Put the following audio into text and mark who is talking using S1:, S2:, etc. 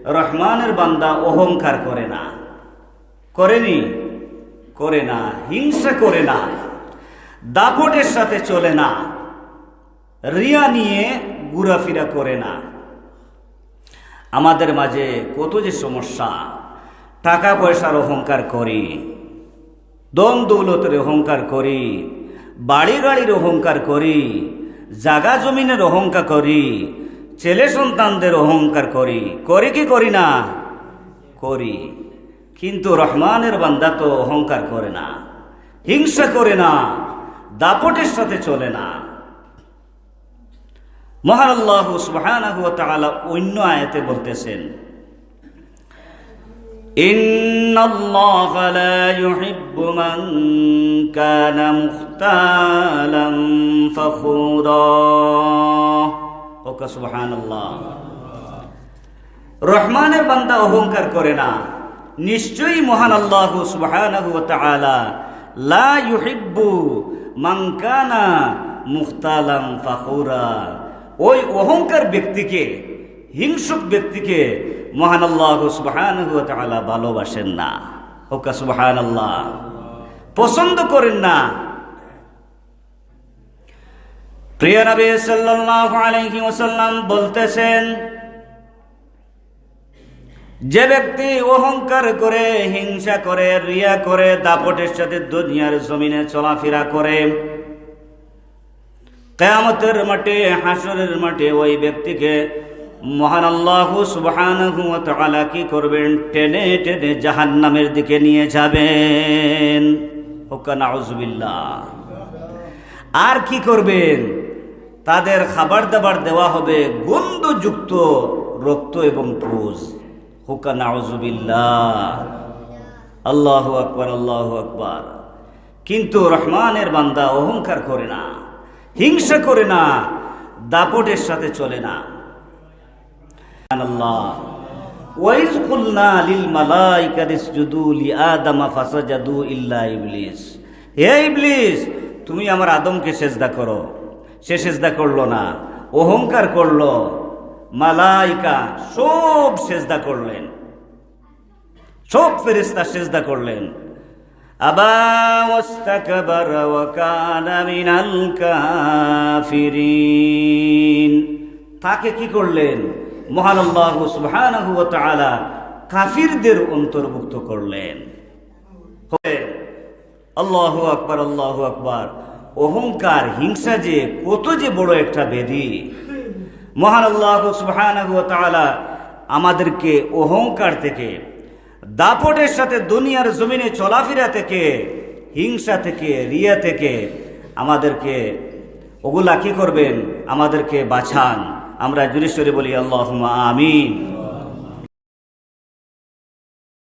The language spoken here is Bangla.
S1: রহমানের বান্দা অহংকার করে না, করেনি, করে না, হিংসা করে না, দাপটের সাথে চলে না, রিয়া নিয়ে ঘোরাফেরা করে না। আমাদের মাঝে কত যে সমস্যা, টাকা পয়সার অহংকার করি, দন দৌলতের অহংকার করি, বাড়ি গাড়ির অহংকার করি, জাগা জমিনের অহংকার করি, ছেলে সন্তানদের অহংকার করি, করি কি করি না? করি। কিন্তু রহমানের বান্দা তো অহংকার করে না, হিংসা করে না, দাপটের সাথে চলে না। মহান আল্লাহ সুবহানাহু ওয়া তাআলা অন্য আয়াতে বলতেছেন, ইন্নাল্লাহা লা ইউহিব্বু মান কানা মুখতালান ফখুরা। ওকা সুবহানাল্লাহ। রহমানের বান্দা অহংকার করে না, নিশ্চয়ই মহান আল্লাহ সুবহানাহু ওয়া তাআলা লা ইউহিব্বু মান কানা মুখতালান ফখুরা, ওই অহংকার ব্যক্তিকে, হিংসুক ব্যক্তিকে মহান আল্লাহ সুবহানাহু ওয়া তাআলা ভালোবাসেন না। ওকা সুবহানাল্লাহ, পছন্দ করেন না। প্রিয় নবী সাল্লাল্লাহু আলাইহি ওয়াসাল্লাম বলতেছেন, যে ব্যক্তি অহংকার করে, হিংসা করে, রিয়া করে, দাপটের সাথে দুনিয়ার জমিনে চলাফেরা করে, কিয়ামতের মাঠে, হাসরের মাঠে ওই ব্যক্তিকে মহান আল্লাহ সুবহানাহু ওয়া তাআলা কি করবেন? টেনে টেনে জাহান্নামের দিকে নিয়ে যাবেন। ওকা নাউযুবিল্লাহ। আর কি করবেন? তাদের খাবার দাবার দেওয়া হবে গন্ধযুক্ত রক্ত এবং পুজ। ওকা নাউযুবিল্লাহ। আল্লাহু আকবার, আল্লাহু আকবার। কিন্তু রহমানের বান্দা অহংকার করে না, হিংসা করে না, দাপটের সাথে চলে না। আল্লাহ ওয়াইজ কুলনা লিল মালাইকাতি ইসজুদু লিআদামা ফাসাজাদু ইল্লা ইবলিস। হে ইবলিস, তুমি আমার আদমকে সেজদা করো। সে সেজদা করলো না, অহংকার করলো। মালাইকা সব সেজদা করলেন, সব ফেরেশতা সেজদা করলেন। আবা ওয়াস্তাকবারা ওয়া কানা মিনাল কাফিরিন। তাকে কি করলেন? মহান আল্লাহ সুবহানাহু ওয়া তাআলা কাফিরদের অন্তর্ভুক্ত করলেন। আল্লাহু আকবার, আল্লাহু আকবার। অহংকার, হিংসা যে কত যে বড় একটা ব্যাধি। মহান আল্লাহ সুবহানাহু ওয়া তাআলা আমাদেরকে অহংকার থেকে, দাপটের সাথে দুনিয়ার জমিনে চলাফেরা থেকে, হিংসা থেকে, রিয়া থেকে আমাদেরকে ওগুলা কি করবেন? আমাদেরকে বাঁচান। আমরা জোরে সোরে বলি আল্লাহুম্মা আমিন।